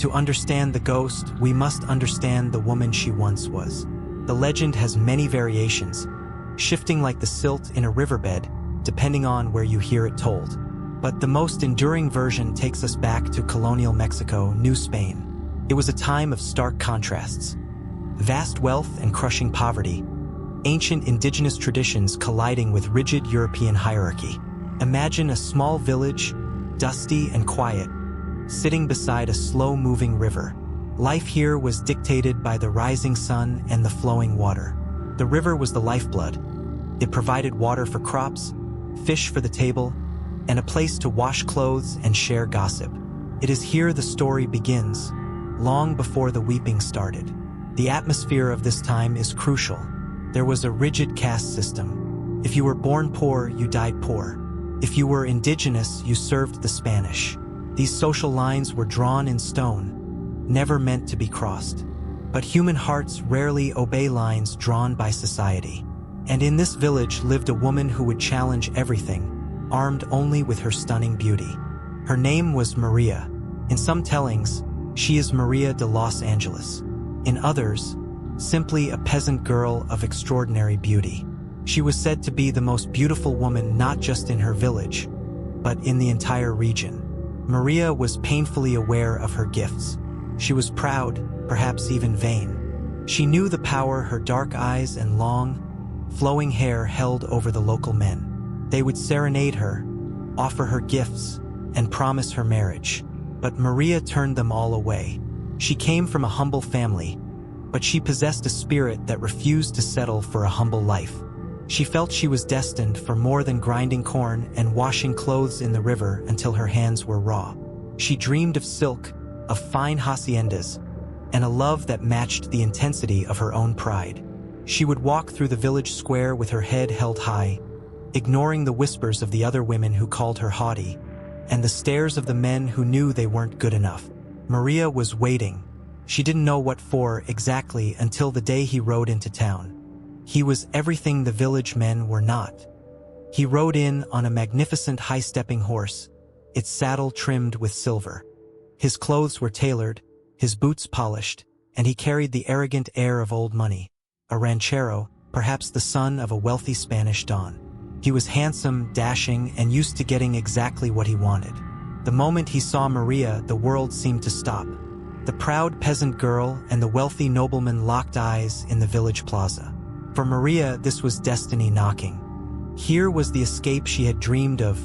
To understand the ghost, we must understand the woman she once was. The legend has many variations, shifting like the silt in a riverbed, depending on where you hear it told. But the most enduring version takes us back to colonial Mexico, New Spain. It was a time of stark contrasts. Vast wealth and crushing poverty, ancient indigenous traditions colliding with rigid European hierarchy. Imagine a small village, dusty and quiet, sitting beside a slow-moving river. Life here was dictated by the rising sun and the flowing water. The river was the lifeblood. It provided water for crops, fish for the table, and a place to wash clothes and share gossip. It is here the story begins, long before the weeping started. The atmosphere of this time is crucial. There was a rigid caste system. If you were born poor, you died poor. If you were indigenous, you served the Spanish. These social lines were drawn in stone, never meant to be crossed. But human hearts rarely obey lines drawn by society. And in this village lived a woman who would challenge everything, armed only with her stunning beauty. Her name was Maria. In some tellings, she is Maria de Los Angeles. In others, simply a peasant girl of extraordinary beauty. She was said to be the most beautiful woman not just in her village, but in the entire region. Maria was painfully aware of her gifts. She was proud, perhaps even vain. She knew the power her dark eyes and long, flowing hair held over the local men. They would serenade her, offer her gifts, and promise her marriage. But Maria turned them all away. She came from a humble family, but she possessed a spirit that refused to settle for a humble life. She felt she was destined for more than grinding corn and washing clothes in the river until her hands were raw. She dreamed of silk, of fine haciendas, and a love that matched the intensity of her own pride. She would walk through the village square with her head held high, ignoring the whispers of the other women who called her haughty, and the stares of the men who knew they weren't good enough. Maria was waiting. She didn't know what for exactly until the day he rode into town. He was everything the village men were not. He rode in on a magnificent high-stepping horse, its saddle trimmed with silver. His clothes were tailored, his boots polished, and he carried the arrogant air of old money, a ranchero, perhaps the son of a wealthy Spanish don. He was handsome, dashing, and used to getting exactly what he wanted. The moment he saw Maria, the world seemed to stop. The proud peasant girl and the wealthy nobleman locked eyes in the village plaza. For Maria, this was destiny knocking. Here was the escape she had dreamed of,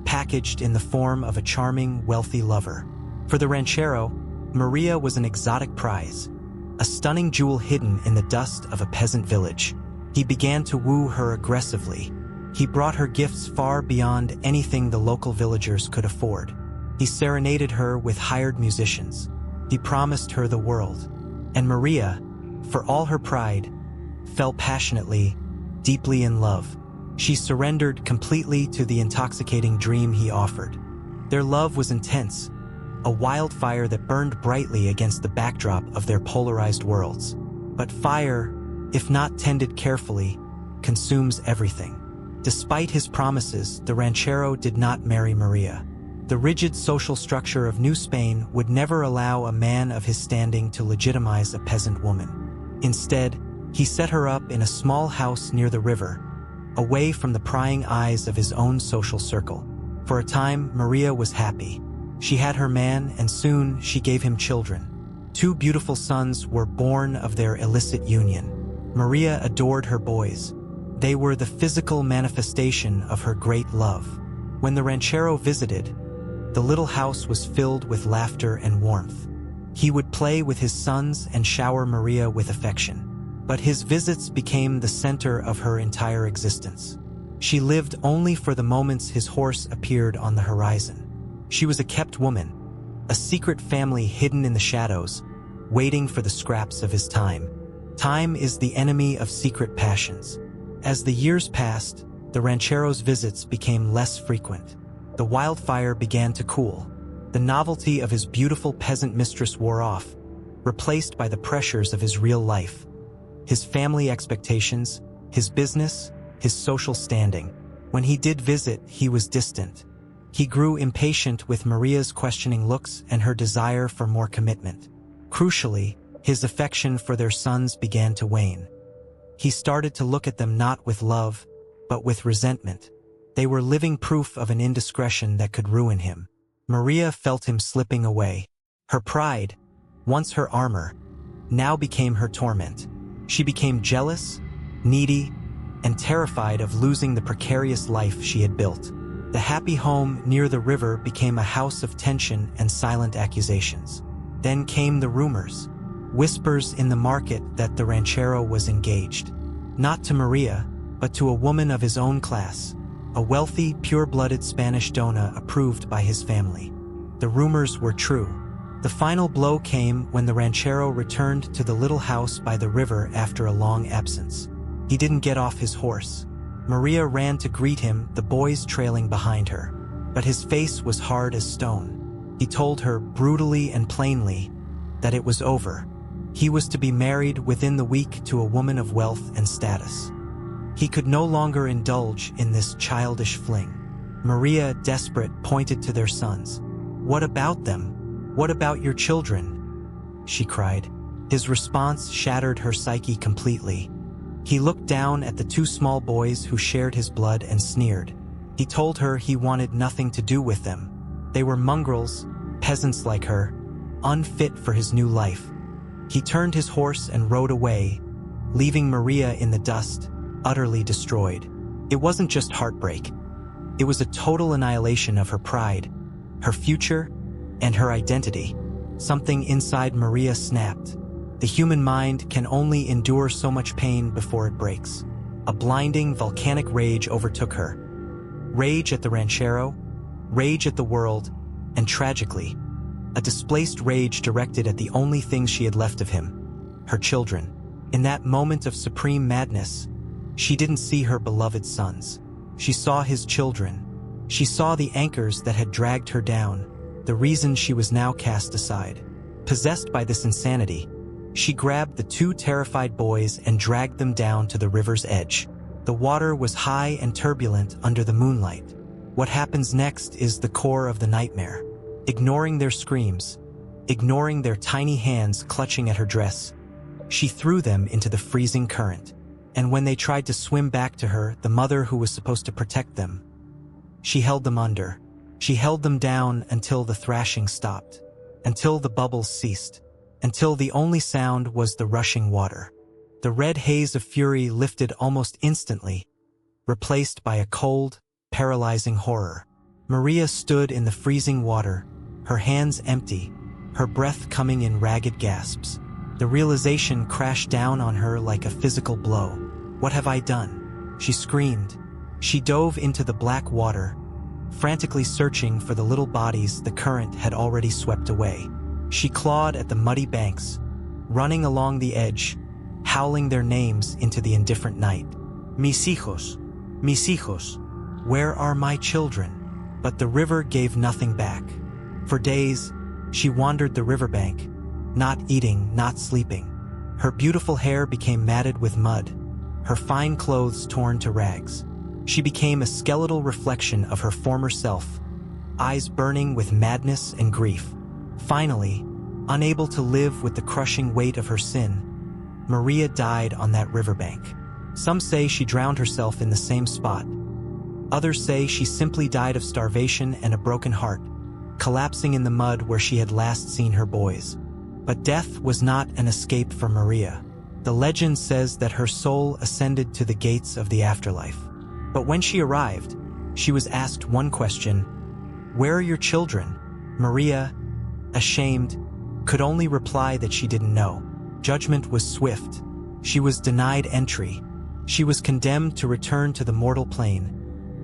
packaged in the form of a charming, wealthy lover. For the ranchero, Maria was an exotic prize, a stunning jewel hidden in the dust of a peasant village. He began to woo her aggressively. He brought her gifts far beyond anything the local villagers could afford. He serenaded her with hired musicians. He promised her the world. And Maria, for all her pride, fell passionately, deeply in love. She surrendered completely to the intoxicating dream he offered. Their love was intense, a wildfire that burned brightly against the backdrop of their polarized worlds. But fire, if not tended carefully, consumes everything. Despite his promises, the ranchero did not marry Maria. The rigid social structure of New Spain would never allow a man of his standing to legitimize a peasant woman. Instead, he set her up in a small house near the river, away from the prying eyes of his own social circle. For a time, Maria was happy. She had her man, and soon she gave him children. 2 beautiful sons were born of their illicit union. Maria adored her boys. They were the physical manifestation of her great love. When the ranchero visited, the little house was filled with laughter and warmth. He would play with his sons and shower Maria with affection. But his visits became the center of her entire existence. She lived only for the moments his horse appeared on the horizon. She was a kept woman, a secret family hidden in the shadows, waiting for the scraps of his time. Time is the enemy of secret passions. As the years passed, the ranchero's visits became less frequent. The wildfire began to cool. The novelty of his beautiful peasant mistress wore off, replaced by the pressures of his real life. His family expectations, his business, his social standing. When he did visit, he was distant. He grew impatient with Maria's questioning looks and her desire for more commitment. Crucially, his affection for their sons began to wane. He started to look at them not with love, but with resentment. They were living proof of an indiscretion that could ruin him. Maria felt him slipping away. Her pride, once her armor, now became her torment. She became jealous, needy, and terrified of losing the precarious life she had built. The happy home near the river became a house of tension and silent accusations. Then came the rumors, whispers in the market that the ranchero was engaged. Not to Maria, but to a woman of his own class, a wealthy, pure-blooded Spanish dona approved by his family. The rumors were true. The final blow came when the ranchero returned to the little house by the river after a long absence. He didn't get off his horse. Maria ran to greet him, the boys trailing behind her. But his face was hard as stone. He told her brutally and plainly that it was over. He was to be married within the week to a woman of wealth and status. He could no longer indulge in this childish fling. Maria, desperate, pointed to their sons. "What about them? What about your children?" she cried. His response shattered her psyche completely. He looked down at the two small boys who shared his blood and sneered. He told her he wanted nothing to do with them. They were mongrels, peasants like her, unfit for his new life. He turned his horse and rode away, leaving Maria in the dust, utterly destroyed. It wasn't just heartbreak. It was a total annihilation of her pride, her future, and her identity. Something inside Maria snapped. The human mind can only endure so much pain before it breaks. A blinding, volcanic rage overtook her. Rage at the ranchero, rage at the world, and tragically, a displaced rage directed at the only things she had left of him, her children. In that moment of supreme madness, she didn't see her beloved sons. She saw his children. She saw the anchors that had dragged her down, the reason she was now cast aside. Possessed by this insanity, she grabbed the two terrified boys and dragged them down to the river's edge. The water was high and turbulent under the moonlight. What happens next is the core of the nightmare. Ignoring their screams, ignoring their tiny hands clutching at her dress, she threw them into the freezing current. And when they tried to swim back to her, the mother who was supposed to protect them, she held them under. She held them down until the thrashing stopped, until the bubbles ceased, until the only sound was the rushing water. The red haze of fury lifted almost instantly, replaced by a cold, paralyzing horror. Maria stood in the freezing water, her hands empty, her breath coming in ragged gasps. The realization crashed down on her like a physical blow. "What have I done?" she screamed. She dove into the black water, frantically searching for the little bodies the current had already swept away. She clawed at the muddy banks, running along the edge, howling their names into the indifferent night. Mis hijos, where are my children? But the river gave nothing back. For days, she wandered the riverbank, not eating, not sleeping. Her beautiful hair became matted with mud, her fine clothes torn to rags. She became a skeletal reflection of her former self, eyes burning with madness and grief. Finally, unable to live with the crushing weight of her sin, Maria died on that riverbank. Some say she drowned herself in the same spot. Others say she simply died of starvation and a broken heart, collapsing in the mud where she had last seen her boys. But death was not an escape for Maria. The legend says that her soul ascended to the gates of the afterlife. But when she arrived, she was asked one question: "Where are your children?" Maria, ashamed, could only reply that she didn't know. Judgment was swift. She was denied entry. She was condemned to return to the mortal plane,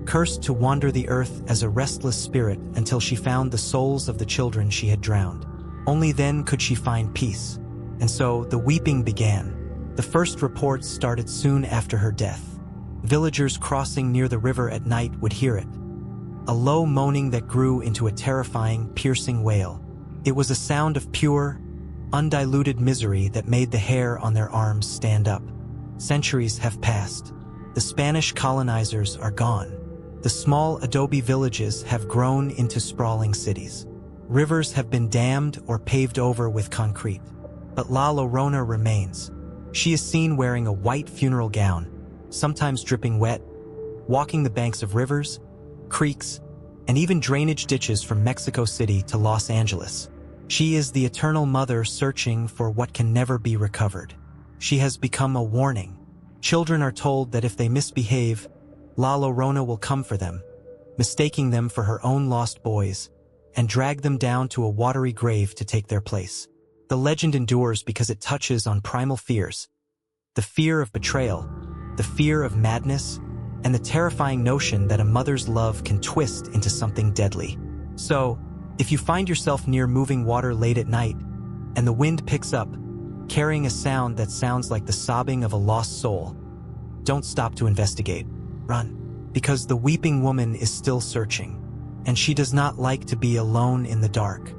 cursed to wander the earth as a restless spirit until she found the souls of the children she had drowned. Only then could she find peace. And so the weeping began. The first reports started soon after her death. Villagers crossing near the river at night would hear it, a low moaning that grew into a terrifying, piercing wail. It was a sound of pure, undiluted misery that made the hair on their arms stand up. Centuries have passed. The Spanish colonizers are gone. The small adobe villages have grown into sprawling cities. Rivers have been dammed or paved over with concrete. But La Llorona remains. She is seen wearing a white funeral gown, sometimes dripping wet, walking the banks of rivers, creeks, and even drainage ditches from Mexico City to Los Angeles. She is the eternal mother searching for what can never be recovered. She has become a warning. Children are told that if they misbehave, La Llorona will come for them, mistaking them for her own lost boys, and drag them down to a watery grave to take their place. The legend endures because it touches on primal fears, the fear of betrayal, the fear of madness, and the terrifying notion that a mother's love can twist into something deadly. So, if you find yourself near moving water late at night, and the wind picks up, carrying a sound that sounds like the sobbing of a lost soul, don't stop to investigate. Run. Because the weeping woman is still searching, and she does not like to be alone in the dark.